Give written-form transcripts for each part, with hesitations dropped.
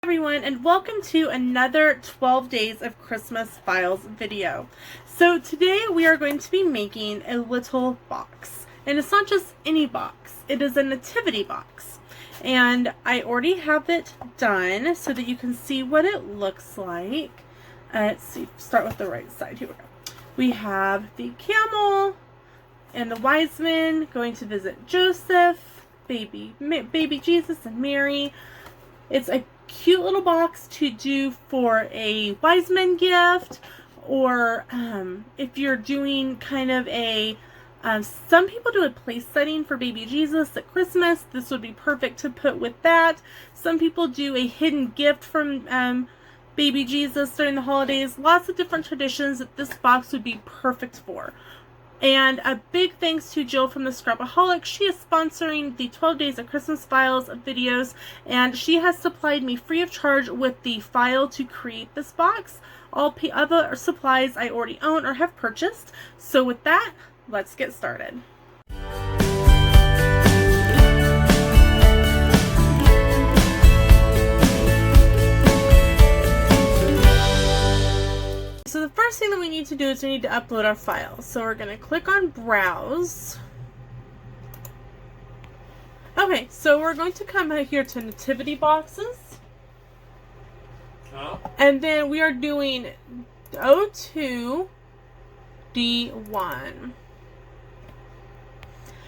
Everyone, and welcome to another 12 days of Christmas files video. So today we are going to be making a little box, and it's not just any box, it is a nativity box, and I already have it done so that you can see what it looks like. Let's see, start with the right side. Here we go. We have the camel and the wise men going to visit Joseph, baby Jesus and Mary. It's a cute little box to do for a wise man gift, or if you're doing kind of a some people do a place setting for baby Jesus at Christmas. This would be perfect to put with that. Some people do a hidden gift from baby Jesus during the holidays. Lots of different traditions that this box would be perfect for. And a big thanks to Jill from the Scrapaholic. She is sponsoring the 12 Days of Christmas Files videos, and she has supplied me free of charge with the file to create this box. All other supplies I already own or have purchased. So with that, let's get started. So the first thing that we need to do is we need to upload our files. So we're going to click on Browse. Okay, so we're going to come out here to Nativity Boxes. And then we are doing O2 D1.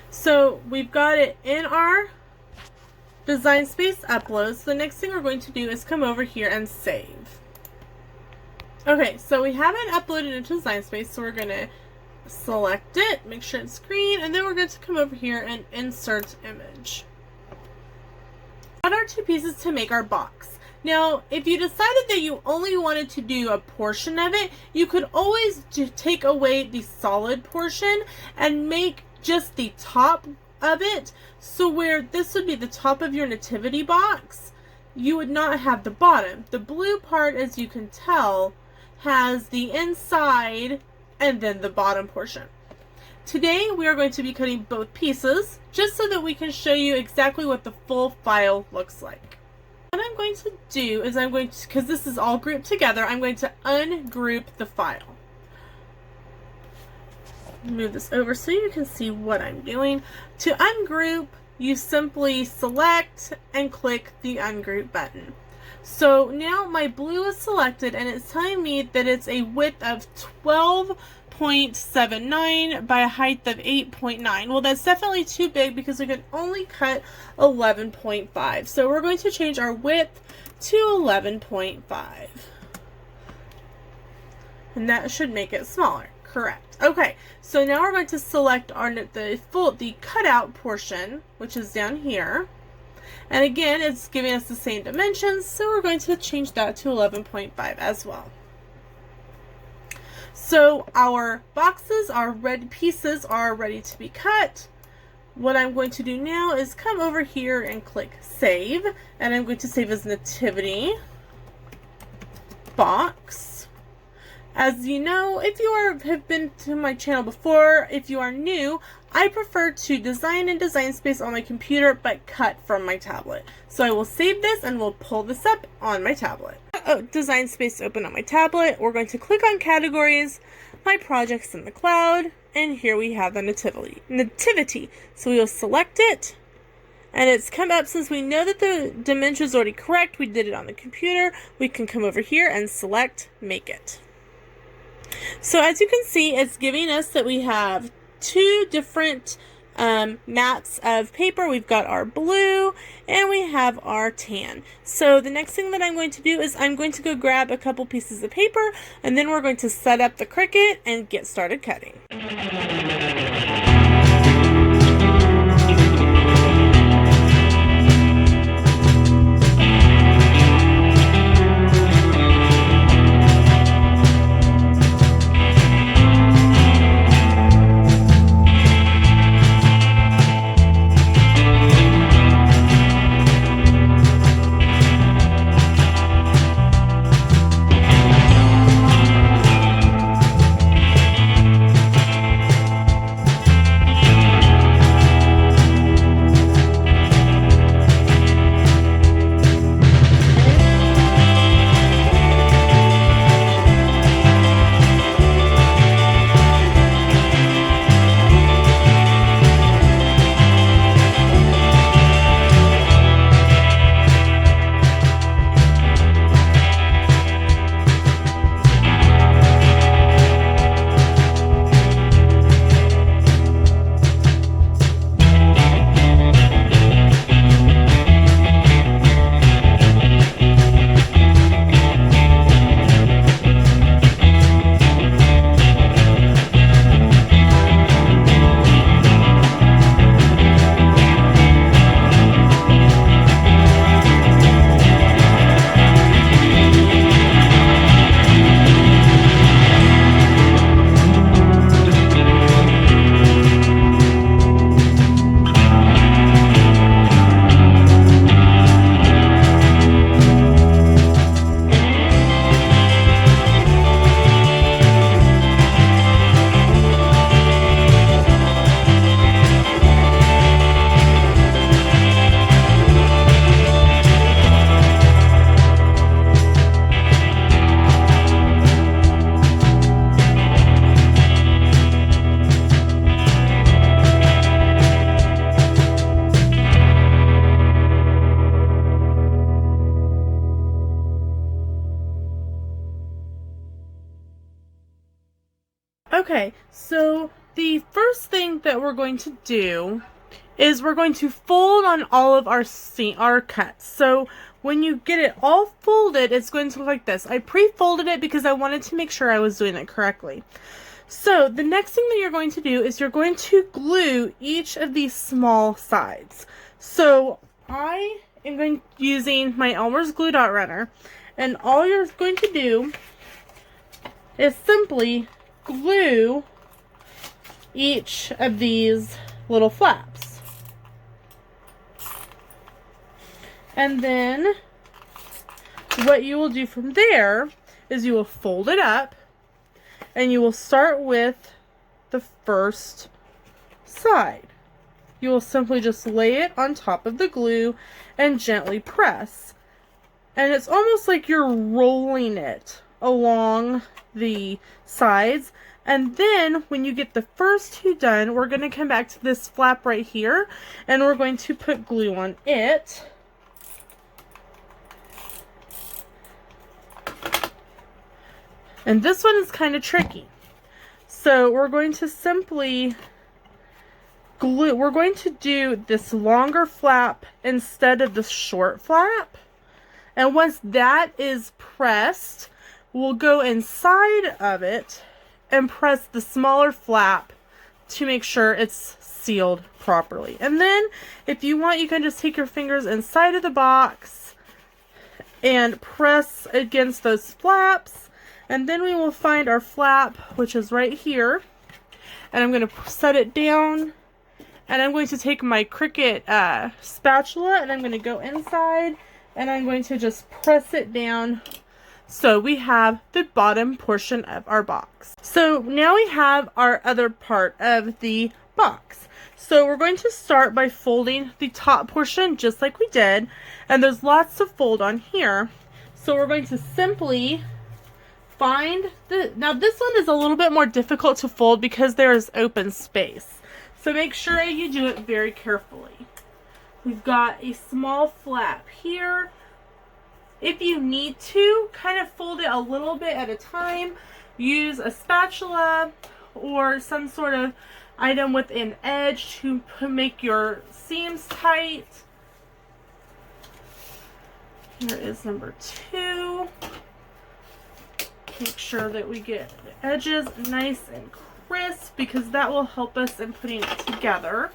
So we've got it in our Design Space uploads. So the next thing we're going to do is come over here and save. Okay, so we have it uploaded into Design Space, so we're going to select it, make sure it's green, and then we're going to come over here and insert image. Got our two pieces to make our box. Now, if you decided that you only wanted to do a portion of it, you could always take away the solid portion and make just the top of it. So where this would be the top of your nativity box, you would not have the bottom. The blue part, as you can tell, has the inside and then the bottom portion. Today we are going to be cutting both pieces just so that we can show you exactly what the full file looks like. What I'm going to do is because this is all grouped together, I'm going to ungroup the file. Move this over so you can see what I'm doing. To ungroup, you simply select and click the ungroup button. So now my blue is selected and it's telling me that it's a width of 12.79 by a height of 8.9. Well, that's definitely too big because we can only cut 11.5. So we're going to change our width to 11.5. And that should make it smaller. Correct. Okay, so now we're going to select the cutout portion, which is down here. And again, it's giving us the same dimensions, so we're going to change that to 11.5 as well. So our boxes, our red pieces are ready to be cut. What I'm going to do now is come over here and click Save, and I'm going to save as Nativity Box. As you know, if you have been to my channel before, if you are new, I prefer to design in Design Space on my computer, but cut from my tablet. So I will save this and we'll pull this up on my tablet. Design Space open on my tablet. We're going to click on Categories, My Projects in the Cloud, and here we have the Nativity. So we will select it, and it's come up. Since we know that the dimension is already correct, we did it on the computer, we can come over here and select Make It. So as you can see, it's giving us that we have two different mats of paper. We've got our blue and we have our tan. So the next thing that I'm going to do is I'm going to go grab a couple pieces of paper, and then we're going to set up the Cricut and get started cutting. Okay, so the first thing that we're going to do is we're going to fold on all of our cuts. So when you get it all folded, it's going to look like this. I pre-folded it because I wanted to make sure I was doing it correctly. So the next thing that you're going to do is you're going to glue each of these small sides. So I am using my Elmer's Glue Dot Runner, and all you're going to do is simply glue each of these little flaps. And then what you will do from there is you will fold it up, and you will start with the first side. You will simply just lay it on top of the glue and gently press. And it's almost like you're rolling it along the sides. And then when you get the first two done, we're going to come back to this flap right here, and we're going to put glue on it. And this one is kind of tricky. So we're going to simply glue, we're going to do this longer flap instead of the short flap. And once that is pressed, we'll go inside of it and press the smaller flap to make sure it's sealed properly. And then if you want, you can just take your fingers inside of the box and press against those flaps. And then we will find our flap, which is right here. And I'm going to set it down. And I'm going to take my Cricut spatula, and I'm going to go inside, and I'm going to just press it down. So we have the bottom portion of our box. So now we have our other part of the box. So we're going to start by folding the top portion just like we did. And there's lots to fold on here. So we're going to simply find now this one is a little bit more difficult to fold because there is open space. So make sure you do it very carefully. We've got a small flap here. If you need to, kind of fold it a little bit at a time. Use a spatula or some sort of item with an edge to make your seams tight. Here is number 2. Make sure that we get the edges nice and crisp because that will help us in putting it together.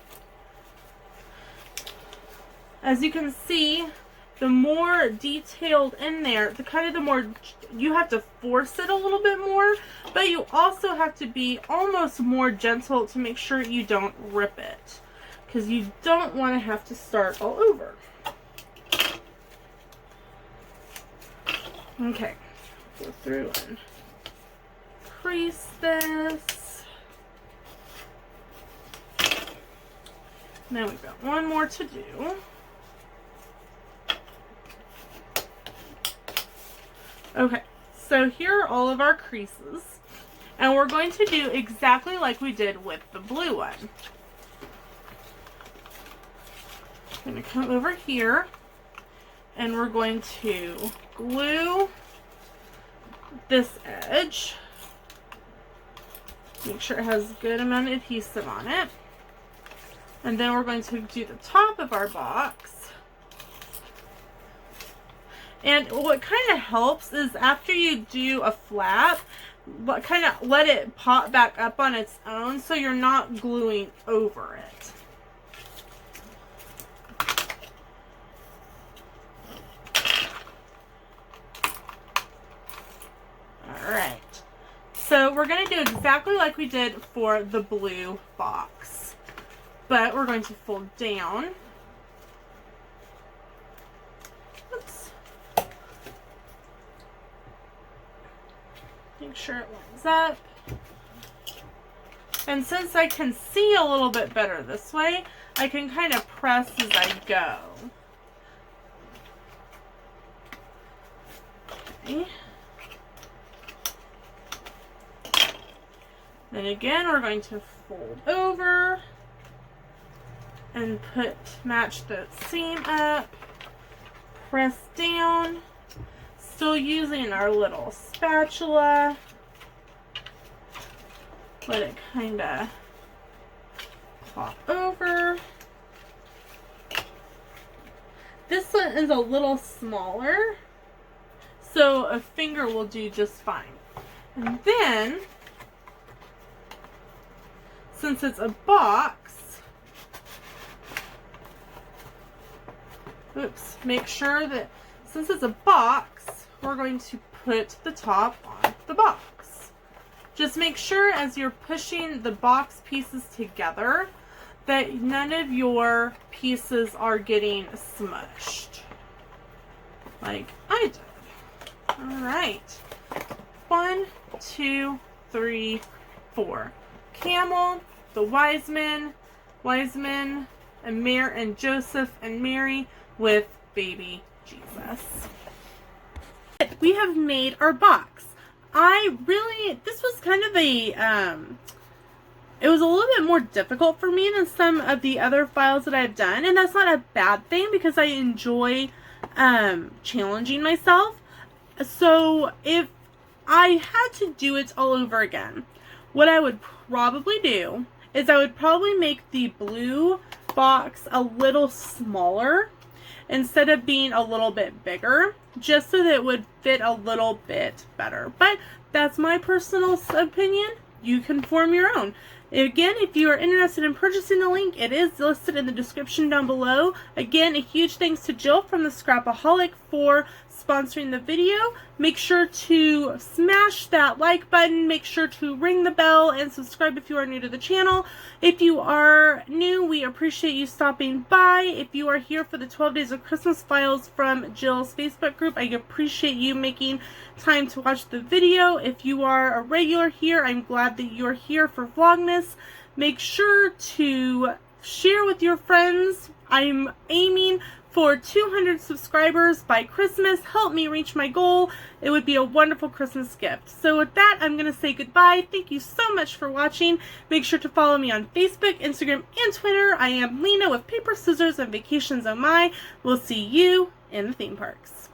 As you can see, the more detailed in there, the more you have to force it a little bit more, but you also have to be almost more gentle to make sure you don't rip it, because you don't want to have to start all over. Okay, go through and crease this. Now we've got one more to do. Okay, so here are all of our creases, and we're going to do exactly like we did with the blue one. I'm going to come over here, and we're going to glue this edge. Make sure it has a good amount of adhesive on it. And then we're going to do the top of our box. And what kind of helps is after you do a flap, kind of let it pop back up on its own so you're not gluing over it. Alright, so we're going to do exactly like we did for the blue box, but we're going to fold down. Oops. Make sure it lines up. And since I can see a little bit better this way, I can kind of press as I go. Okay. Then again, we're going to fold over and match the seam up, press down, still using our little spatula. let it kind of pop over. This one is a little smaller, so a finger will do just fine. And then, since it's a box, make sure that since it's a box, we're going to put the top on the box. Just make sure as you're pushing the box pieces together that none of your pieces are getting smushed, like I did. All right. 1, 2, 3, 4. Camel, the wise men, and Joseph and Mary with baby Jesus. We have made our box. This was kind of it was a little bit more difficult for me than some of the other files that I've done, and that's not a bad thing because I enjoy challenging myself. So if I had to do it all over again, what I would probably do is I would probably make the blue box a little smaller instead of being a little bit bigger, just so that it would fit a little bit better. But that's my personal opinion. You can form your own. Again, if you are interested in purchasing the link, it is listed in the description down below. Again, a huge thanks to Jill from the Scrapaholic for sponsoring the video. Make sure to smash that like button. Make sure to ring the bell and subscribe if you are new to the channel. If you are new, we appreciate you stopping by. If you are here for the 12 Days of Christmas Files from Jill's Facebook group, I appreciate you making time to watch the video. If you are a regular here, I'm glad that you're here for Vlogmas. Make sure to share with your friends. I'm aiming for 200 subscribers by Christmas. Help me reach my goal. It would be a wonderful Christmas gift. So with that, I'm going to say goodbye. Thank you so much for watching. Make sure to follow me on Facebook, Instagram, and Twitter. I am Lena with Paper, Scissors, and Vacations Oh My. We'll see you in the theme parks.